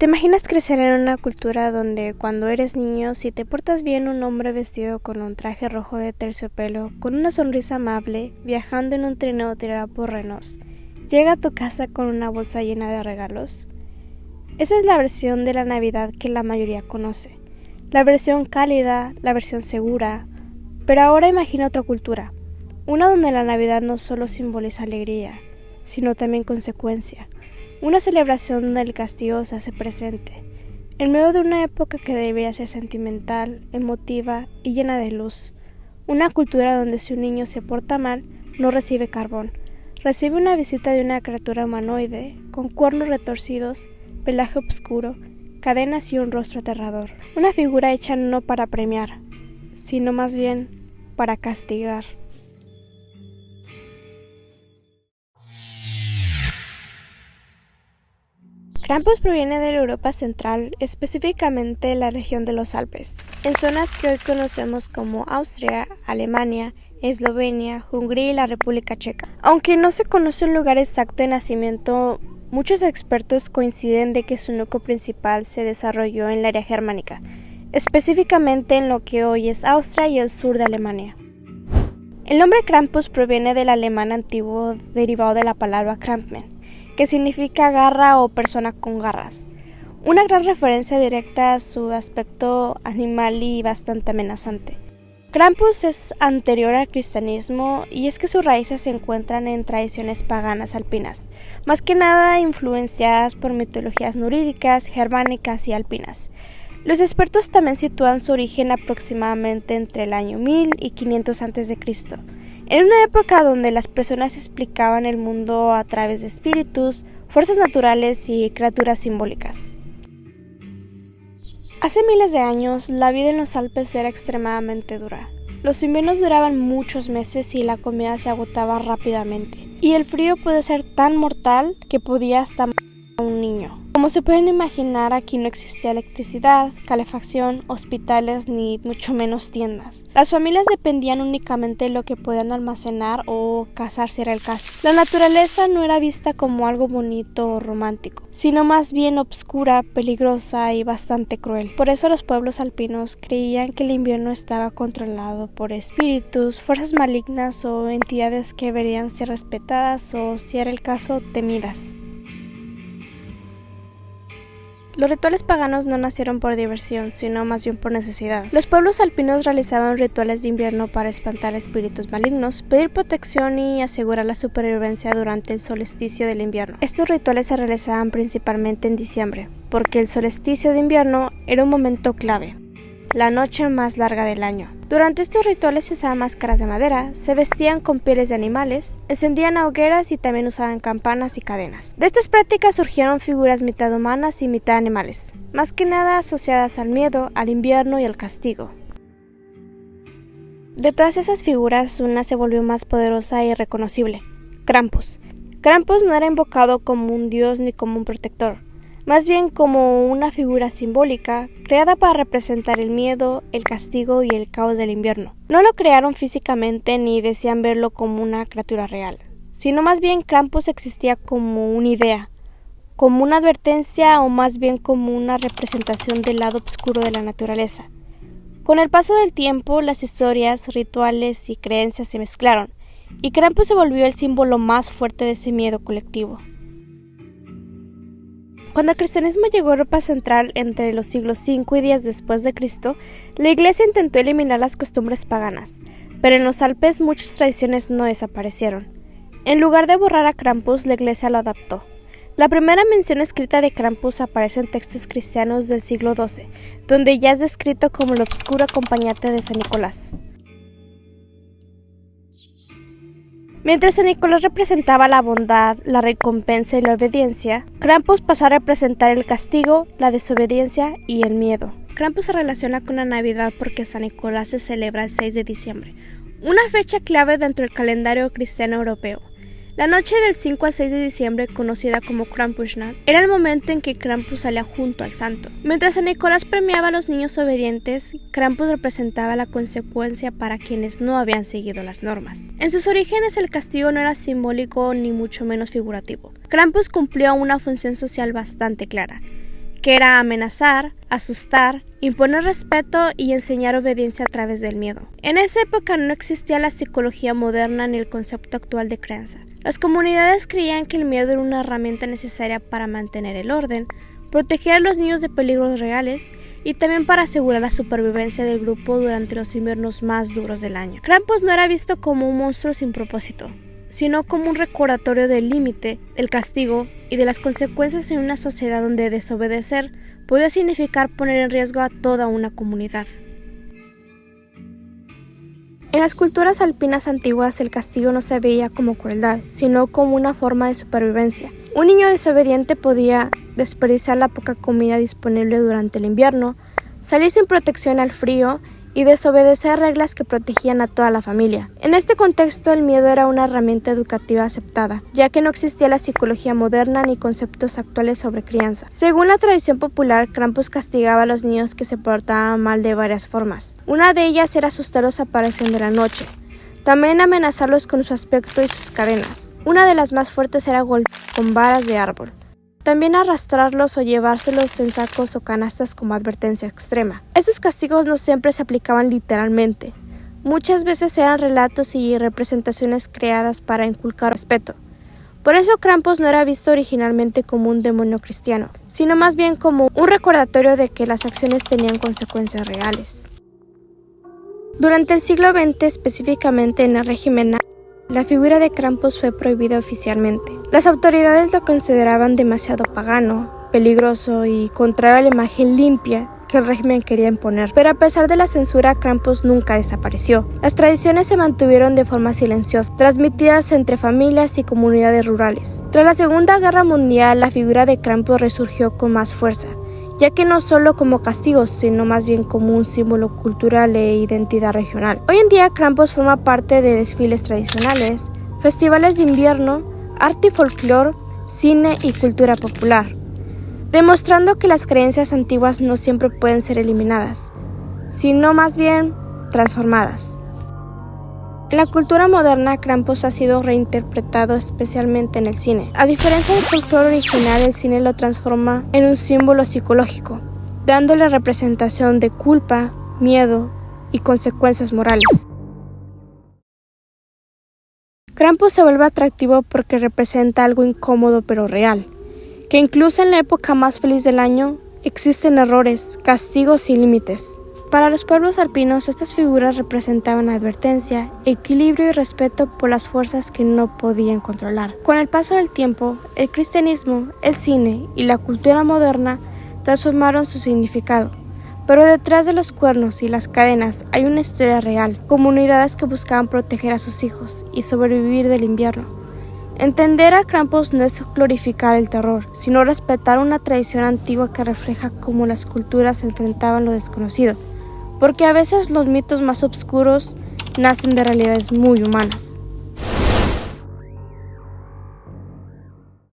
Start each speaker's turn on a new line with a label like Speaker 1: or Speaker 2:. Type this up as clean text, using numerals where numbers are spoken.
Speaker 1: ¿Te imaginas crecer en una cultura donde cuando eres niño, si te portas bien, un hombre vestido con un traje rojo de terciopelo, con una sonrisa amable, viajando en un trineo tirado por renos, llega a tu casa con una bolsa llena de regalos? Esa es la versión de la Navidad que la mayoría conoce, la versión cálida, la versión segura, pero ahora imagina otra cultura, una donde la Navidad no solo simboliza alegría, sino también consecuencia. Una celebración donde el castigo se hace presente, en medio de una época que debería ser sentimental, emotiva y llena de luz. Una cultura donde si un niño se porta mal, no recibe carbón, recibe una visita de una criatura humanoide, con cuernos retorcidos, pelaje oscuro, cadenas y un rostro aterrador. Una figura hecha no para premiar, sino más bien para castigar. Krampus proviene de la Europa central, específicamente de la región de los Alpes, en zonas que hoy conocemos como Austria, Alemania, Eslovenia, Hungría y la República Checa. Aunque no se conoce un lugar exacto de nacimiento, muchos expertos coinciden de que su núcleo principal se desarrolló en el área germánica, específicamente en lo que hoy es Austria y el sur de Alemania. El nombre Krampus proviene del alemán antiguo derivado de la palabra Krampfen, que significa garra o persona con garras, una gran referencia directa a su aspecto animal y bastante amenazante. Krampus es anterior al cristianismo y es que sus raíces se encuentran en tradiciones paganas alpinas, más que nada influenciadas por mitologías norídicas, germánicas y alpinas. Los expertos también sitúan su origen aproximadamente entre el año 1000 y 500 a.C., en una época donde las personas explicaban el mundo a través de espíritus, fuerzas naturales y criaturas simbólicas. Hace miles de años, la vida en los Alpes era extremadamente dura. Los inviernos duraban muchos meses y la comida se agotaba rápidamente. Y el frío puede ser tan mortal que podía hasta matar a un niño. Como se pueden imaginar, aquí no existía electricidad, calefacción, hospitales ni mucho menos tiendas. Las familias dependían únicamente de lo que podían almacenar o cazar si era el caso. La naturaleza no era vista como algo bonito o romántico, sino más bien obscura, peligrosa y bastante cruel. Por eso los pueblos alpinos creían que el invierno estaba controlado por espíritus, fuerzas malignas o entidades que deberían ser respetadas o, si era el caso, temidas. Los rituales paganos no nacieron por diversión, sino más bien por necesidad. Los pueblos alpinos realizaban rituales de invierno para espantar espíritus malignos, pedir protección y asegurar la supervivencia durante el solsticio del invierno. Estos rituales se realizaban principalmente en diciembre, porque el solsticio de invierno era un momento clave, la noche más larga del año. Durante estos rituales se usaban máscaras de madera, se vestían con pieles de animales, encendían hogueras y también usaban campanas y cadenas. De estas prácticas surgieron figuras mitad humanas y mitad animales, más que nada asociadas al miedo, al invierno y al castigo. De todas esas figuras, una se volvió más poderosa y reconocible: Krampus. Krampus no era invocado como un dios ni como un protector, más bien como una figura simbólica creada para representar el miedo, el castigo y el caos del invierno. No lo crearon físicamente ni decían verlo como una criatura real, sino más bien Krampus existía como una idea, como una advertencia o más bien como una representación del lado oscuro de la naturaleza. Con el paso del tiempo, las historias, rituales y creencias se mezclaron, y Krampus se volvió el símbolo más fuerte de ese miedo colectivo. Cuando el cristianismo llegó a Europa central entre los siglos 5 y 10 después de Cristo, la Iglesia intentó eliminar las costumbres paganas, pero en los Alpes muchas tradiciones no desaparecieron. En lugar de borrar a Krampus, la Iglesia lo adaptó. La primera mención escrita de Krampus aparece en textos cristianos del siglo XII, donde ya es descrito como el oscuro acompañante de San Nicolás. Mientras San Nicolás representaba la bondad, la recompensa y la obediencia, Krampus pasó a representar el castigo, la desobediencia y el miedo. Krampus se relaciona con la Navidad porque San Nicolás se celebra el 6 de diciembre, una fecha clave dentro del calendario cristiano europeo. La noche del 5 al 6 de diciembre, conocida como Krampusnacht, era el momento en que Krampus salía junto al santo. Mientras San Nicolás premiaba a los niños obedientes, Krampus representaba la consecuencia para quienes no habían seguido las normas. En sus orígenes, el castigo no era simbólico ni mucho menos figurativo. Krampus cumplía una función social bastante clara: que era amenazar, asustar, imponer respeto y enseñar obediencia a través del miedo. En esa época no existía la psicología moderna ni el concepto actual de crianza. Las comunidades creían que el miedo era una herramienta necesaria para mantener el orden, proteger a los niños de peligros reales y también para asegurar la supervivencia del grupo durante los inviernos más duros del año. Krampus no era visto como un monstruo sin propósito, sino como un recordatorio del límite, del castigo y de las consecuencias en una sociedad donde desobedecer podía significar poner en riesgo a toda una comunidad. En las culturas alpinas antiguas el castigo no se veía como crueldad, sino como una forma de supervivencia. Un niño desobediente podía desperdiciar la poca comida disponible durante el invierno, salir sin protección al frío y desobedecer reglas que protegían a toda la familia. En este contexto, el miedo era una herramienta educativa aceptada, ya que no existía la psicología moderna ni conceptos actuales sobre crianza. Según la tradición popular, Krampus castigaba a los niños que se portaban mal de varias formas. Una de ellas era asustarlos apareciendo en la noche. También amenazarlos con su aspecto y sus cadenas. Una de las más fuertes era golpear con varas de árbol. También arrastrarlos o llevárselos en sacos o canastas como advertencia extrema. Estos castigos no siempre se aplicaban literalmente. Muchas veces eran relatos y representaciones creadas para inculcar respeto. Por eso Krampus no era visto originalmente como un demonio cristiano, sino más bien como un recordatorio de que las acciones tenían consecuencias reales. Durante el siglo XX, específicamente en el régimen nazi, la figura de Krampus fue prohibida oficialmente. Las autoridades lo consideraban demasiado pagano, peligroso y contrario a la imagen limpia que el régimen quería imponer. Pero a pesar de la censura, Krampus nunca desapareció. Las tradiciones se mantuvieron de forma silenciosa, transmitidas entre familias y comunidades rurales. Tras la Segunda Guerra Mundial, la figura de Krampus resurgió con más fuerza, ya que no solo como castigo, sino más bien como un símbolo cultural e identidad regional. Hoy en día Krampus forma parte de desfiles tradicionales, festivales de invierno, arte y folclore, cine y cultura popular, demostrando que las creencias antiguas no siempre pueden ser eliminadas, sino más bien transformadas. En la cultura moderna, Krampus ha sido reinterpretado especialmente en el cine. A diferencia del folclore original, el cine lo transforma en un símbolo psicológico, dándole representación de culpa, miedo y consecuencias morales. Krampus se vuelve atractivo porque representa algo incómodo pero real, que incluso en la época más feliz del año existen errores, castigos y límites. Para los pueblos alpinos, estas figuras representaban advertencia, equilibrio y respeto por las fuerzas que no podían controlar. Con el paso del tiempo, el cristianismo, el cine y la cultura moderna transformaron su significado. Pero detrás de los cuernos y las cadenas hay una historia real, comunidades que buscaban proteger a sus hijos y sobrevivir del invierno. Entender a Krampus no es glorificar el terror, sino respetar una tradición antigua que refleja cómo las culturas enfrentaban lo desconocido, porque a veces los mitos más oscuros nacen de realidades muy humanas.